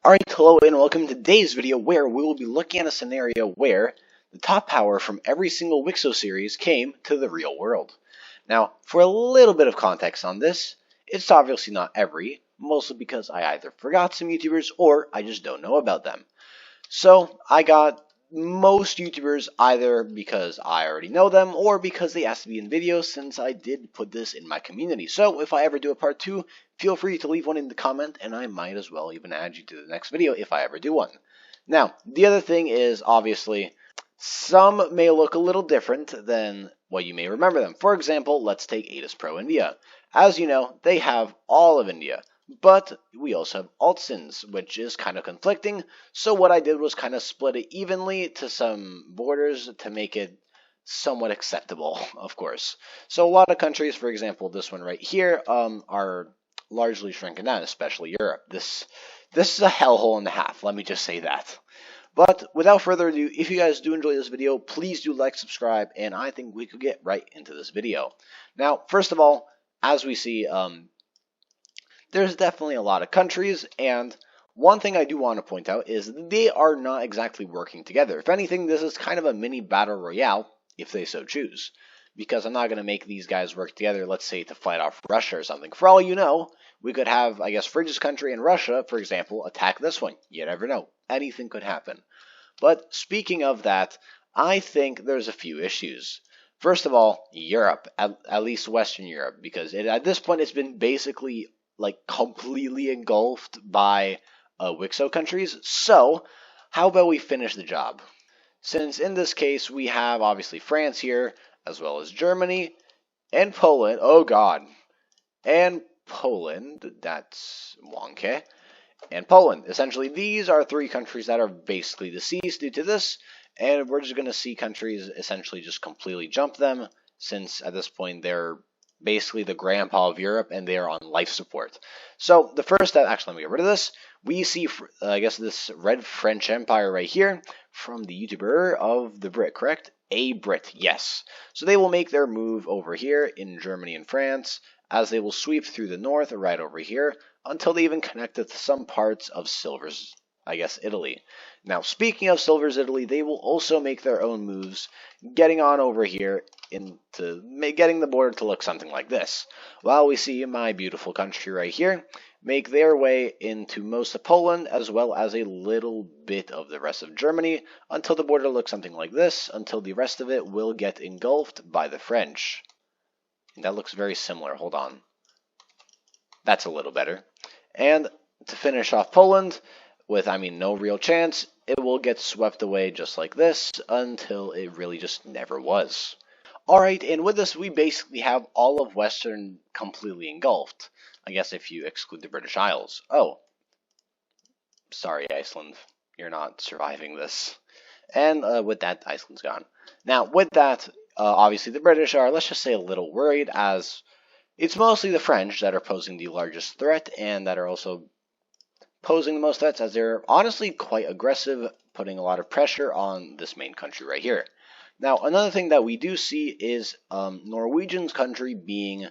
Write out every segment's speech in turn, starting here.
Alright, hello and welcome to today's video where we will be looking at a scenario where the top power from every single WICSO series came to the real world. Now, for a little bit of context on this, it's obviously not every, mostly because I either forgot some YouTubers or I just don't know about them. So, I got most YouTubers either because I already know them or because they asked to be in videos since I did put this in my community. So if I ever do a part 2, feel free to leave one in the comment and I might as well even add you to the next video if I ever do one. Now, the other thing is obviously some may look a little different than what you may remember them. For example, let's take Atis Pro India. As you know, they have all of India. But we also have alt-sins, which is kind of conflicting, so what I did was kind of split it evenly to some borders to make it somewhat acceptable, of course. So a lot of countries, for example, this one right here, are largely shrinking down, especially Europe. This is a hellhole and a half, let me just say that. But without further ado, if you guys do enjoy this video, please do like, subscribe, and I think we could get right into this video. Now, first of all, as we see, there's definitely a lot of countries, and one thing I do want to point out is they are not exactly working together. If anything, this is kind of a mini battle royale, if they so choose. Because I'm not going to make these guys work together, let's say, to fight off Russia or something. For all you know, we could have, I guess, Fridge's country and Russia, for example, attack this one. You never know. Anything could happen. But speaking of that, I think there's a few issues. First of all, Europe, at least Western Europe, because at this point it's been basically like completely engulfed by WICSO countries. So how about we finish the job? Since in this case we have obviously France here, as well as Germany and Poland. Oh god. And Poland, that's wonky. And Poland. Essentially, these are three countries that are basically deceased due to this, and we're just going to see countries essentially just completely jump them, since at this point they're basically the grandpa of Europe, and they are on life support. So the first step, actually let me get rid of this, we see, I guess, this Red French Empire right here, from the YouTuber of the Brit, correct? A Brit, yes. So they will make their move over here in Germany and France, as they will sweep through the north right over here, until they even connect to some parts of Silver's, I guess, Italy. Now, speaking of Silver's Italy, they will also make their own moves, getting on over here into getting the border to look something like this. While we see my beautiful country right here make their way into most of Poland, as well as a little bit of the rest of Germany, until the border looks something like this, until the rest of it will get engulfed by the French. And that looks very similar. Hold on. That's a little better. And to finish off Poland, with, no real chance, it will get swept away just like this until it really just never was. Alright, and with this we basically have all of Western completely engulfed. I guess if you exclude the British Isles. Oh. Sorry, Iceland. You're not surviving this. And with that, Iceland's gone. Now, with that, obviously the British are, let's just say, a little worried, as it's mostly the French that are posing the largest threat, and that are also posing the most threats, as they're honestly quite aggressive, putting a lot of pressure on this main country right here. Now, another thing that we do see is Norwegian's country being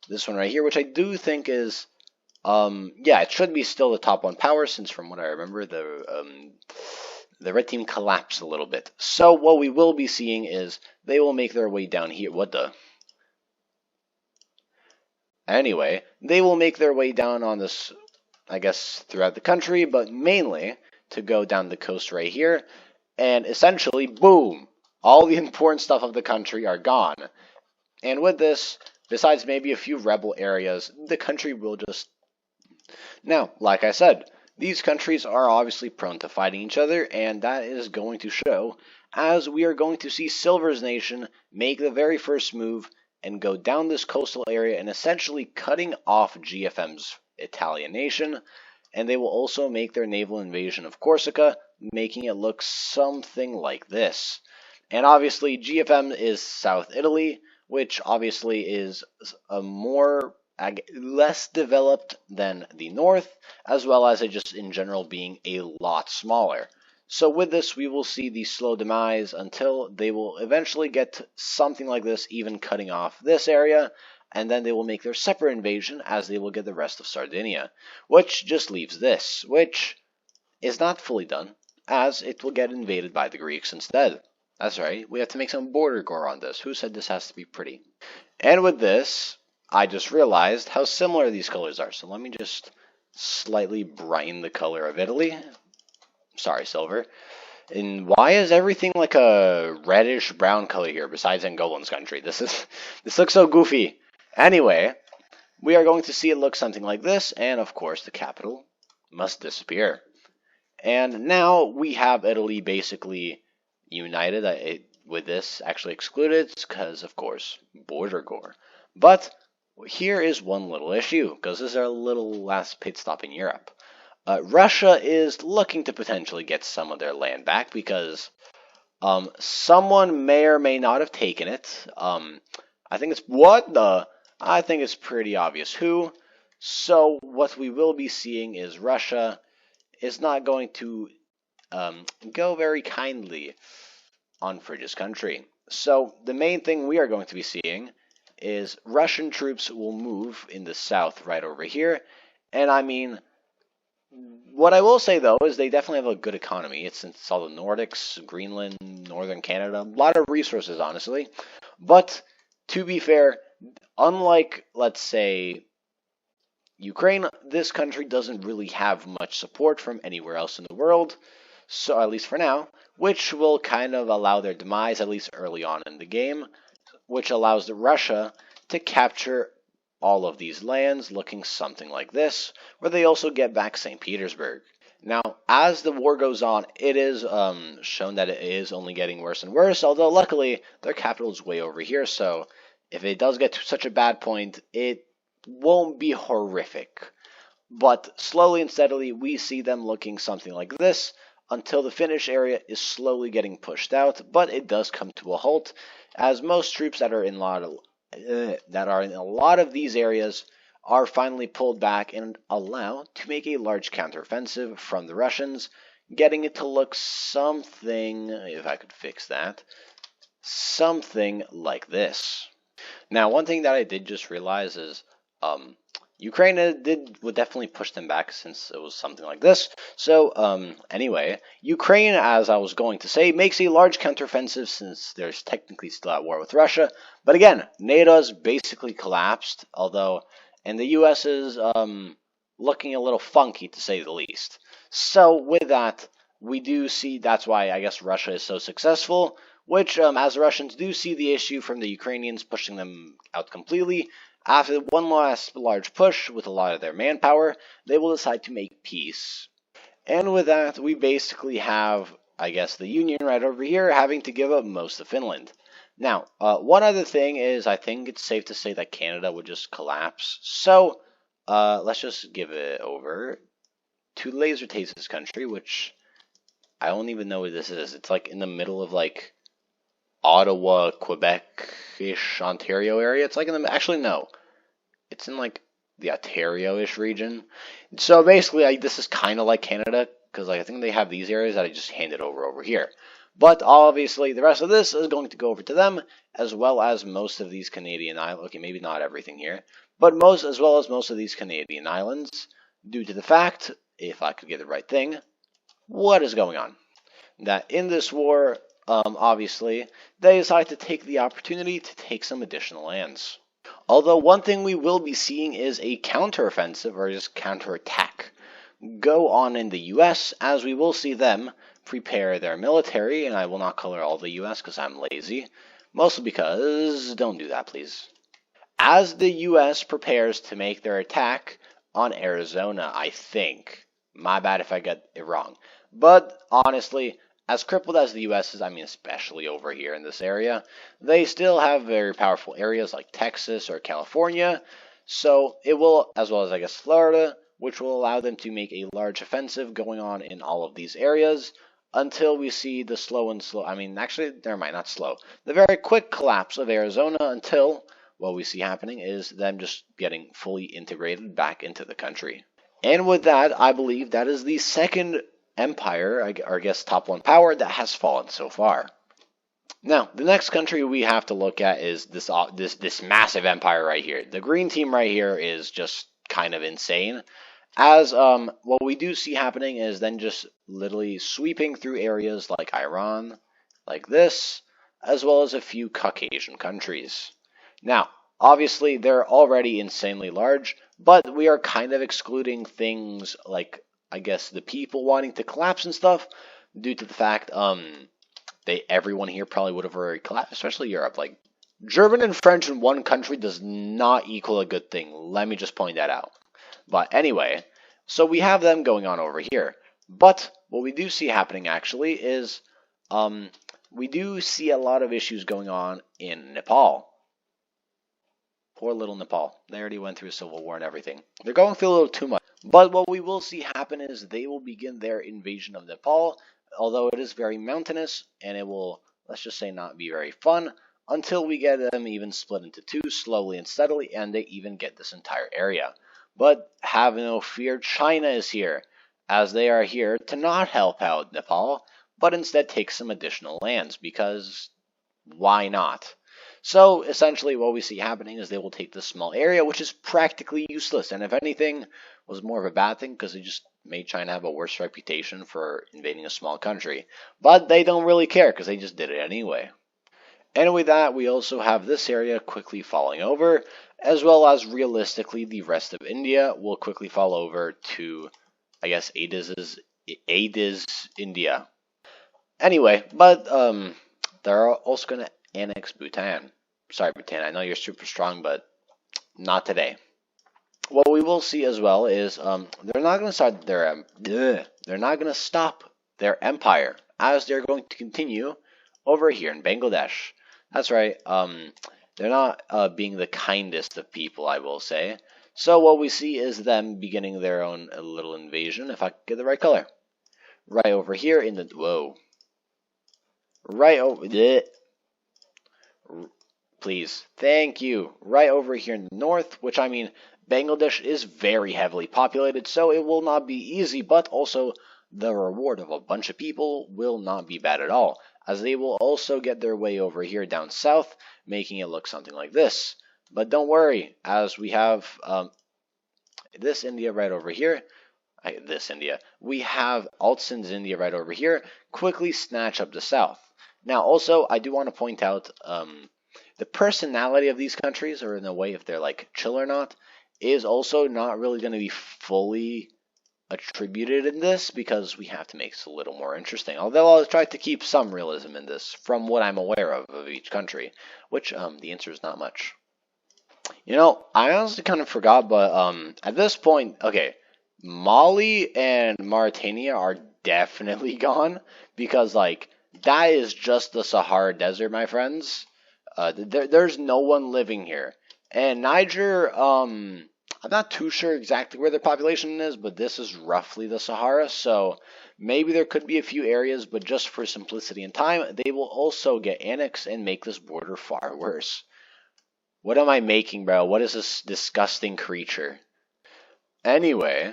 this one right here, which I do think is, yeah, it should be still the top one power, since from what I remember, the red team collapsed a little bit. So what we will be seeing is they will make their way down here. What the? Anyway, they will make their way down on this, I guess, throughout the country, but mainly to go down the coast right here, and essentially, boom, all the important stuff of the country are gone. And with this, besides maybe a few rebel areas, the country will just... Now, like I said, these countries are obviously prone to fighting each other, and that is going to show, as we are going to see Silver's Nation make the very first move and go down this coastal area and essentially cutting off GFM's Italian nation, and they will also make their naval invasion of Corsica, making it look something like this. And obviously GFM is South Italy, which obviously is a less developed than the north, as well as it just in general being a lot smaller. So with this, we will see the slow demise until they will eventually get to something like this, even cutting off this area, and then they will make their separate invasion, as they will get the rest of Sardinia, which just leaves this, which is not fully done, as it will get invaded by the Greeks instead. That's right, we have to make some border gore on this. Who said this has to be pretty? And with this, I just realized how similar these colors are. So let me just slightly brighten the color of Italy. Sorry, silver. And why is everything like a reddish brown color here besides Angolan's country? This looks so goofy. Anyway, we are going to see it look something like this, and of course the capital must disappear. And now we have Italy basically united, with this actually excluded, because of course, border gore. But here is one little issue, because this is our little last pit stop in Europe. Russia is looking to potentially get some of their land back, because someone may or may not have taken it. I think it's pretty obvious who. So what we will be seeing is Russia is not going to go very kindly on Phrygia's country. So the main thing we are going to be seeing is Russian troops will move in the south right over here. And I mean, what I will say though is they definitely have a good economy. It's all the Nordics, Greenland, northern Canada, a lot of resources honestly. But to be fair, unlike let's say Ukraine, this country doesn't really have much support from anywhere else in the world, so at least for now, which will kind of allow their demise, at least early on in the game, which allows Russia to capture all of these lands looking something like this, where they also get back St. Petersburg. Now, as the war goes on, it is shown that it is only getting worse and worse, although luckily their capital is way over here, so if it does get to such a bad point, it won't be horrific. But slowly and steadily, we see them looking something like this until the Finnish area is slowly getting pushed out, but it does come to a halt, as most troops that are in a lot of these areas are finally pulled back and allowed to make a large counteroffensive from the Russians, getting it to look something, if I could fix that, something like this. Now, one thing that I did just realize is Ukraine would definitely push them back since it was something like this. So, anyway, Ukraine, as I was going to say, makes a large counteroffensive since they're technically still at war with Russia. But again, NATO's basically collapsed, and the US is looking a little funky to say the least. So, with that, we do see that's why I guess Russia is so successful, which, as the Russians do see the issue from the Ukrainians pushing them out completely, after one last large push with a lot of their manpower, they will decide to make peace. And with that, we basically have, I guess, the Union right over here having to give up most of Finland. Now, one other thing is I think it's safe to say that Canada would just collapse. So, let's just give it over to Laser Taste's country, which I don't even know what this is. It's like in the middle of like Ottawa, Quebec-ish, Ontario area. It's like in the, actually no. It's in like the Ontario-ish region. So basically, this is kind of like Canada, because I think they have these areas that I just handed over here. But obviously, the rest of this is going to go over to them, as well as most of these Canadian islands. Okay, maybe not everything here, but as well as most of these Canadian islands, due to the fact, if I could get the right thing, what is going on? That in this war, obviously, they decide to take the opportunity to take some additional lands. Although one thing we will be seeing is a counteroffensive, or just counterattack, go on in the US, as we will see them prepare their military, and I will not color all the US because I'm lazy, mostly because, don't do that please. As the US prepares to make their attack on Arizona, I think. My bad if I get it wrong. But honestly, as crippled as the US is, I mean especially over here in this area, they still have very powerful areas like Texas or California, so it will, as well as I guess Florida, which will allow them to make a large offensive going on in all of these areas until we see the the very quick collapse of Arizona until what we see happening is them just getting fully integrated back into the country. And with that, I believe that is the second empire, or I guess top one power, that has fallen so far. Now, the next country we have to look at is this massive empire right here. The green team right here is just kind of insane, As what we do see happening is then just literally sweeping through areas like Iran, like this, as well as a few Caucasian countries. Now, obviously, they're already insanely large, but we are kind of excluding things like, I guess, the people wanting to collapse and stuff, due to the fact everyone here probably would have already collapsed, especially Europe. Like, German and French in one country does not equal a good thing. Let me just point that out. But anyway, so we have them going on over here. But what we do see happening actually is we do see a lot of issues going on in Nepal. Poor little Nepal. They already went through a civil war and everything. They're going through a little too much. But what we will see happen is they will begin their invasion of Nepal, although it is very mountainous and it will, let's just say, not be very fun until we get them even split into two slowly and steadily, and they even get this entire area. But have no fear, China is here, as they are here to not help out Nepal, but instead take some additional lands, because why not? So essentially what we see happening is they will take this small area, which is practically useless, and if anything, was more of a bad thing because it just made China have a worse reputation for invading a small country. But they don't really care because they just did it anyway. And with that, we also have this area quickly falling over, as well as realistically the rest of India will quickly fall over to, I guess, Adiz India. Anyway, but they're also going to annex Bhutan. Sorry, Bhutan, I know you're super strong, but not today. What we will see as well is they're not going to start they're not going to stop their empire, as they're going to continue over here in Bangladesh. That's right. They're not being the kindest of people, I will say. So what we see is them beginning their own little invasion. If I get the right color, right over here in the right over there. Please, thank you. Right over here in the north, which I mean, Bangladesh is very heavily populated, so it will not be easy, but also the reward of a bunch of people will not be bad at all, as they will also get their way over here down south, making it look something like this. But don't worry, as we have this India right over here, we have Altson's India right over here, quickly snatch up the south. Now, also, I do want to point out the personality of these countries, or in a way if they're like chill or not, is also not really going to be fully attributed in this, because we have to make this a little more interesting. Although I'll try to keep some realism in this from what I'm aware of each country, which the answer is not much. You know, I honestly kind of forgot, but at this point, okay, Mali and Mauritania are definitely gone, because like that is just the Sahara Desert, my friends. There's no one living here. And Niger, I'm not too sure exactly where their population is, but this is roughly the Sahara, so maybe there could be a few areas, but just for simplicity and time, they will also get annexed and make this border far worse. What am I making, bro? What is this disgusting creature? Anyway,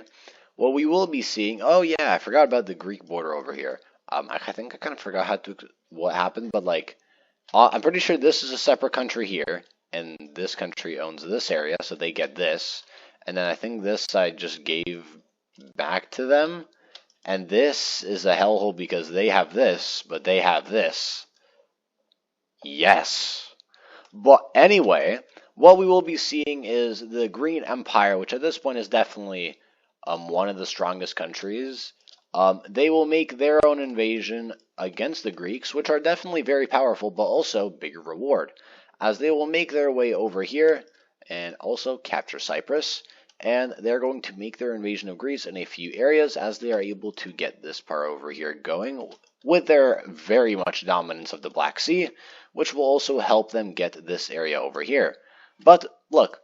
what we will be seeing, oh yeah, I forgot about the Greek border over here. I think I kind of forgot what happened, but like, I'm pretty sure this is a separate country here, and this country owns this area, so they get this. And then I think this side just gave back to them, and this is a hellhole because they have this, but they have this. Yes. But anyway, what we will be seeing is the Green Empire, which at this point is definitely one of the strongest countries. They will make their own invasion against the Greeks, which are definitely very powerful, but also bigger reward, as they will make their way over here and also capture Cyprus, and they're going to make their invasion of Greece in a few areas, as they are able to get this part over here going with their very much dominance of the Black Sea, which will also help them get this area over here. But look,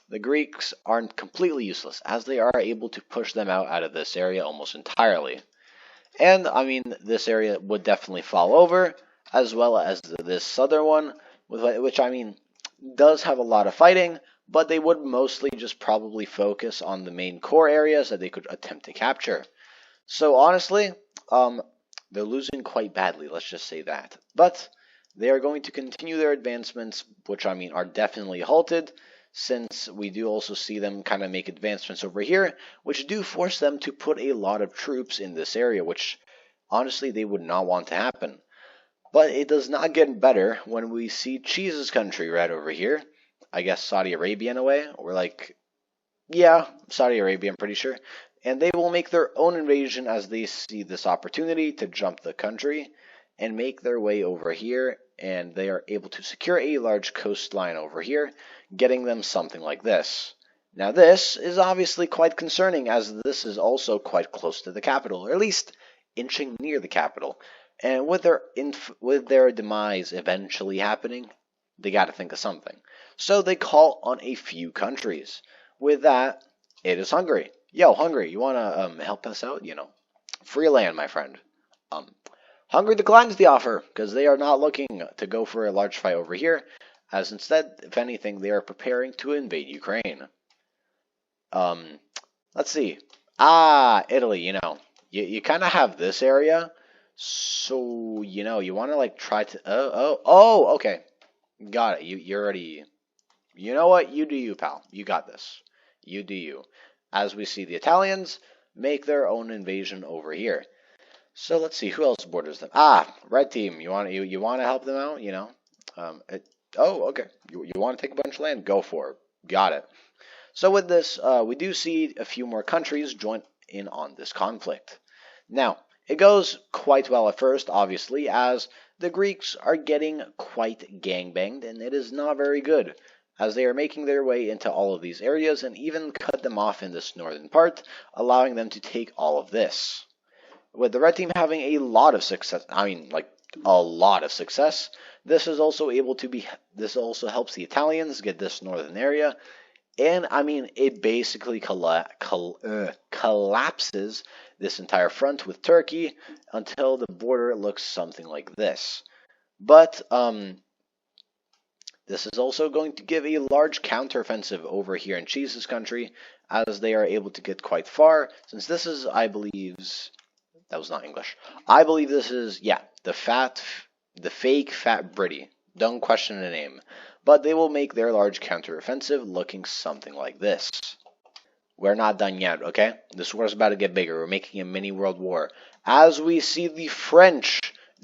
the Greeks aren't completely useless, as they are able to push them out of this area almost entirely. And, I mean, this area would definitely fall over, as well as this southern one, which, I mean, does have a lot of fighting, but they would mostly just probably focus on the main core areas that they could attempt to capture. So, honestly, they're losing quite badly, let's just say that. But they are going to continue their advancements, which, I mean, are definitely halted, since we do also see them kind of make advancements over here, which do force them to put a lot of troops in this area, which honestly they would not want to happen. But it does not get better when we see Cheese's country right over here. I guess Saudi Arabia in a way, or like, yeah, Saudi Arabia, I'm pretty sure. And they will make their own invasion as they see this opportunity to jump the country and make their way over here. And they are able to secure a large coastline over here, getting them something like this. Now this is obviously quite concerning, as this is also quite close to the capital, or at least inching near the capital. And with their demise eventually happening, they got to think of something. So they call on a few countries. With that, it is Hungary. Yo, Hungary, you want to help us out? You know, free land, my friend. Hungary declines the offer because they are not looking to go for a large fight over here, as instead, if anything, they are preparing to invade Ukraine. Let's see. Italy, you kind of have this area, so, you want to, like, try to, okay. Got it. You're already, you know what? You do you, pal. You got this. You do you. As we see the Italians make their own invasion over here. So let's see, who else borders them? Red team. You want to help them out? Okay. You want to take a bunch of land? Go for it. Got it. So with this, we do see a few more countries join in on this conflict. Now, it goes quite well at first, obviously, as the Greeks are getting quite gangbanged, and it is not very good, as they are making their way into all of these areas and even cut them off in this northern part, allowing them to take all of this. With the red team having a lot of success, a lot of success, this also helps the Italians get this northern area, and it basically collapses this entire front with Turkey until the border looks something like this. But this is also going to give a large counteroffensive over here in Cheese's country, as they are able to get quite far, since this is, I believe, that was not English. I believe this is, the fake Fat Britty. Don't question the name. But they will make their large counteroffensive looking something like this. We're not done yet, okay? This war's about to get bigger. We're making a mini world war. As we see the French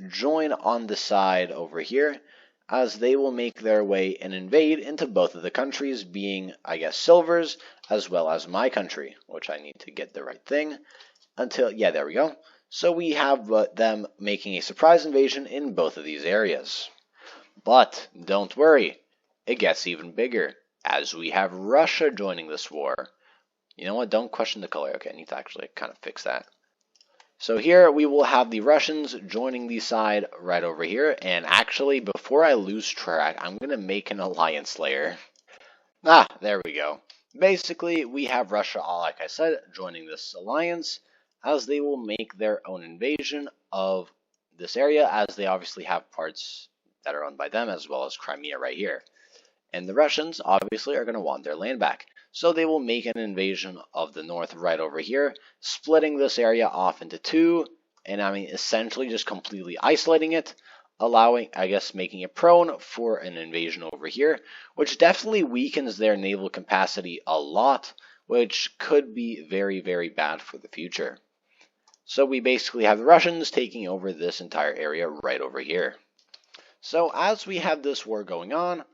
join on the side over here, as they will make their way and invade into both of the countries, being, I guess, Silver's, as well as my country, which I need to get the right thing. There we go. So we have them making a surprise invasion in both of these areas. But don't worry, it gets even bigger, as we have Russia joining this war. You know what, don't question the color. Okay, I need to actually kind of fix that. So here we will have the Russians joining the side right over here, and actually, before I lose track, I'm going to make an alliance layer. There we go. Basically, we have Russia, like I said, joining this alliance, as they will make their own invasion of this area, as they obviously have parts that are owned by them, as well as Crimea right here. And the Russians, obviously, are going to want their land back. So they will make an invasion of the north right over here, splitting this area off into two, and essentially just completely isolating it, allowing, making it prone for an invasion over here, which definitely weakens their naval capacity a lot, which could be very, very bad for the future. So we basically have the Russians taking over this entire area right over here. So as we have this war going on,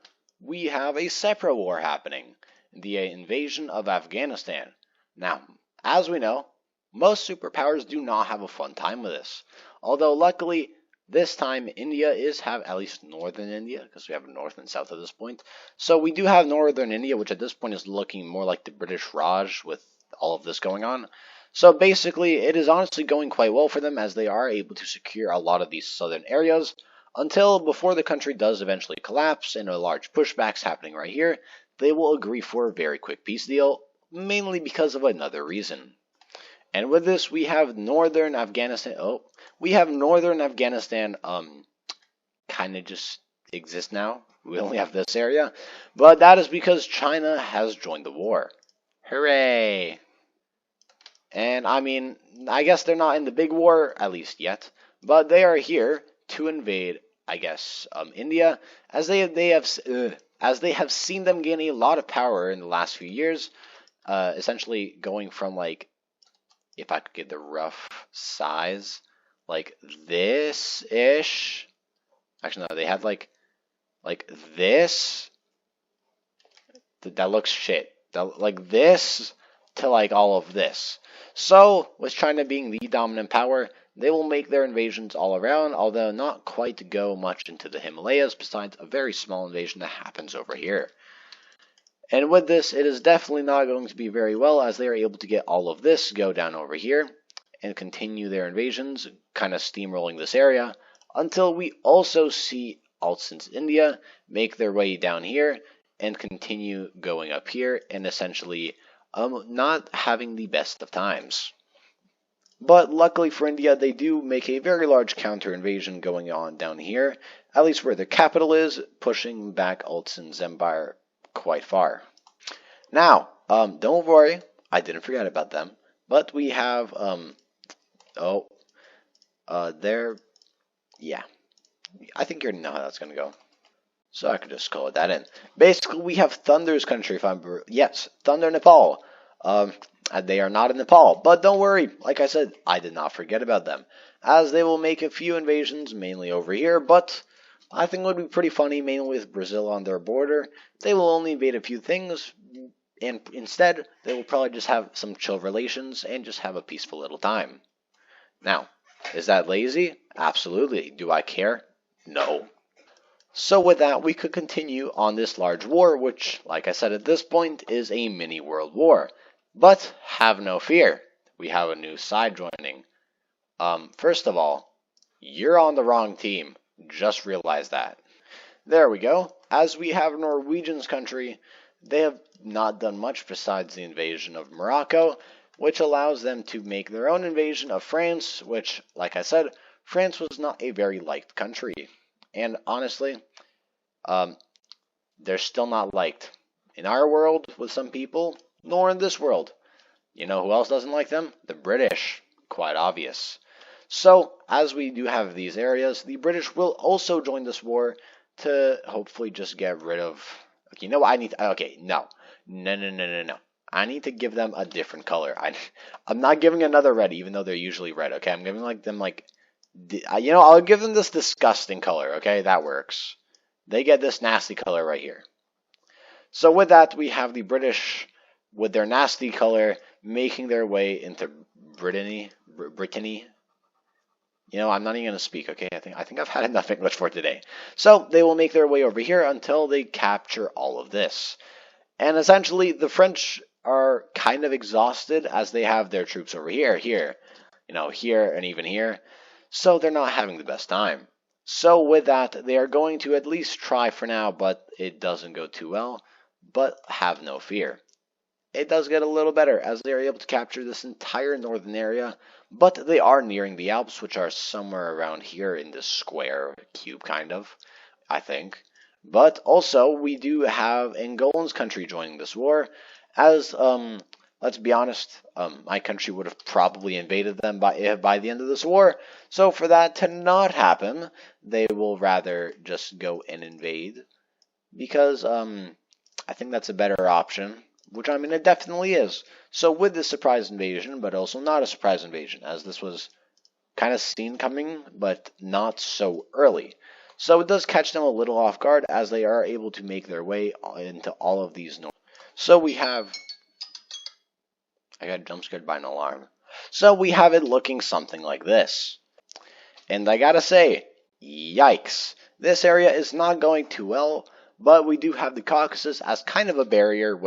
we have a separate war happening, the invasion of Afghanistan. Now, as we know, most superpowers do not have a fun time with this. Although luckily, this time India have at least northern India, because we have north and south at this point. So we do have northern India, which at this point is looking more like the British Raj with all of this going on. So basically, it is honestly going quite well for them, as they are able to secure a lot of these southern areas, until before the country does eventually collapse and a large pushback's happening right here, they will agree for a very quick peace deal, mainly because of another reason. And with this, we have northern Afghanistan. Kind of just exist now. We only have this area, but that is because China has joined the war. Hooray! And I guess they're not in the big war, at least yet, but they are here to invade I guess, India, as they have seen them gain a lot of power in the last few years, essentially going from like, if I could get the rough size, like this ish. Actually, no, they had like this. That looks shit. Like this to like all of this. So, with China being the dominant power, they will make their invasions all around, although not quite go much into the Himalayas, besides a very small invasion that happens over here. And with this, it is definitely not going to be very well, as they are able to get all of this, go down over here, and continue their invasions, kind of steamrolling this area, until we also see Altsin's India make their way down here, and continue going up here, and essentially not having the best of times. But luckily for India, they do make a very large counter-invasion going on down here, at least where the capital is, pushing back Altsin's empire quite far. Now, don't worry, I didn't forget about them, but we have, yeah, I think you already know how that's going to go. So I could just call it that in. Basically, we have Thunder's country, yes, Thunder Nepal. They are not in Nepal, but don't worry, like I said, I did not forget about them, as they will make a few invasions, mainly over here, but I think it would be pretty funny, mainly with Brazil on their border. They will only invade a few things, and instead, they will probably just have some chill relations, and just have a peaceful little time. Now, is that lazy? Absolutely. Do I care? No. So with that, we could continue on this large war, which, like I said at this point, is a mini world war. But have no fear, we have a new side joining. First of all, you're on the wrong team. Just realize that. There we go. As we have Norwegian's country, they have not done much besides the invasion of Morocco, which allows them to make their own invasion of France, which, like I said, France was not a very liked country. And honestly, they're still not liked in our world with some people, nor in this world. You know who else doesn't like them? The British. Quite obvious. So, as we do have these areas, the British will also join this war to hopefully just get rid of... Okay, you know what? No. I need to give them a different color. I'm not giving another red, even though they're usually red, okay? I'm giving them I'll give them this disgusting color, okay? That works. They get this nasty color right here. So with that, we have the British, with their nasty color, making their way into Brittany. I'm not even going to speak, okay? I think I've had enough English for today. So they will make their way over here until they capture all of this. And essentially, the French are kind of exhausted, as they have their troops over here, here, and even here. So they're not having the best time. So with that, they are going to at least try for now, but it doesn't go too well. But have no fear. It does get a little better, as they are able to capture this entire northern area, but they are nearing the Alps, which are somewhere around here in this square cube, kind of, I think. But also, we do have Angolan's country joining this war, as, let's be honest, my country would have probably invaded them by the end of this war. So for that to not happen, they will rather just go and invade, because I think that's a better option, which I mean it definitely is. So with this surprise invasion, but also not a surprise invasion, as this was kind of seen coming, but not so early. So it does catch them a little off guard, as they are able to make their way into all of these. So we have... I got jump scared by an alarm. So we have it looking something like this. And I gotta say, yikes. This area is not going too well, but we do have the Caucasus as kind of a barrier,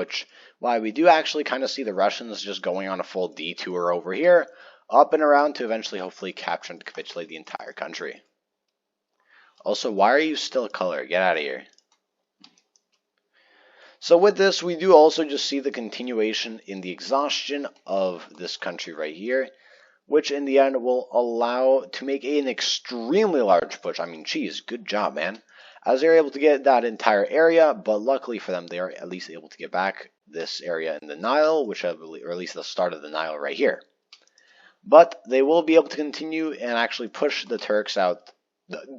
why we do actually kind of see the Russians just going on a full detour over here, up and around to eventually hopefully capture and capitulate the entire country. Also, why are you still color? Get out of here. So with this, we do also just see the continuation in the exhaustion of this country right here, which in the end will allow to make an extremely large push. I mean, geez, good job, man. As they're able to get that entire area, but luckily for them, they are at least able to get back this area in the Nile, or at least the start of the Nile right here. But they will be able to continue and actually push the Turks out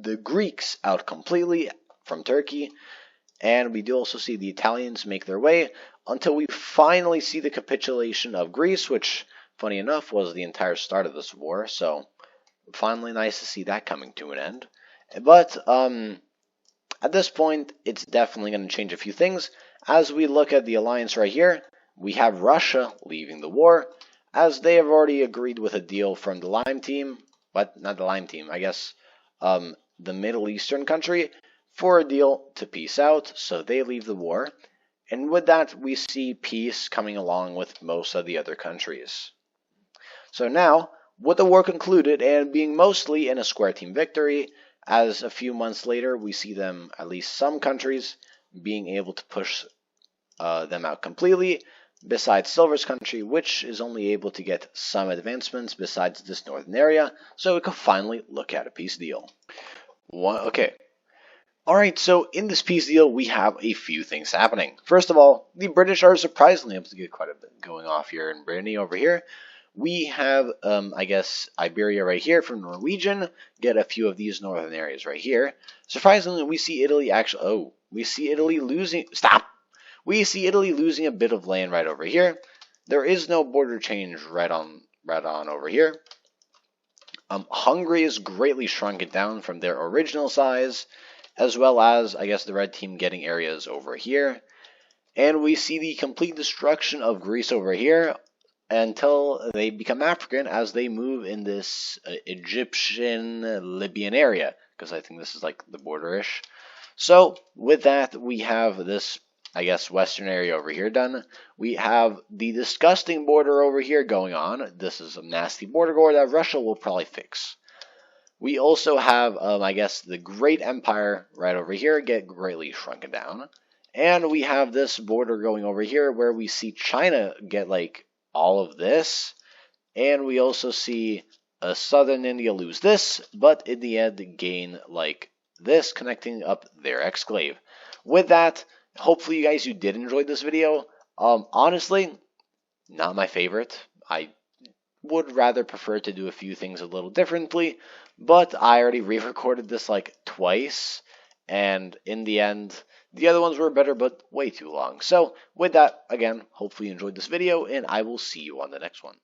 the Greeks out completely from Turkey, and we do also see the Italians make their way until we finally see the capitulation of Greece, which, funny enough, was the entire start of this war. So finally nice to see that coming to an end. But at this point, it's definitely going to change a few things. As we look at the alliance right here, we have Russia leaving the war, as they have already agreed with a deal from the Lime team, but not the Lime team, I guess, the Middle Eastern country, for a deal to peace out, so they leave the war. And with that, we see peace coming along with most of the other countries. So now, with the war concluded and being mostly in a square team victory, as a few months later we see them, at least some countries, being able to push them out completely, besides Silver's country, which is only able to get some advancements besides this northern area, so we can finally look at a peace deal. Okay. Alright, so in this peace deal, we have a few things happening. First of all, the British are surprisingly able to get quite a bit going off here in Brittany over here. We have, I guess, Iberia right here from Norwegian, get a few of these northern areas right here. Surprisingly, we see Italy actually, we see Italy losing, We see Italy losing a bit of land right over here. There is no border change right on over here. Hungary has greatly shrunk it down from their original size, as well as, I guess, the red team getting areas over here. And we see the complete destruction of Greece over here until they become African as they move in this Egyptian-Libyan area, because I think this is like the border-ish. So with that, we have this, I guess, western area over here done. We have the disgusting border over here going on. This is a nasty border war that Russia will probably fix. We also have, I guess, the Great Empire right over here get greatly shrunken down. And we have this border going over here where we see China get, like, all of this. And we also see southern India lose this, but in the end gain, like, this, connecting up their exclave. With that, hopefully you guys, you did enjoy this video. Honestly, not my favorite. I would rather prefer to do a few things a little differently, but I already re-recorded this like twice, and in the end, the other ones were better, but way too long. So with that, again, hopefully you enjoyed this video, and I will see you on the next one.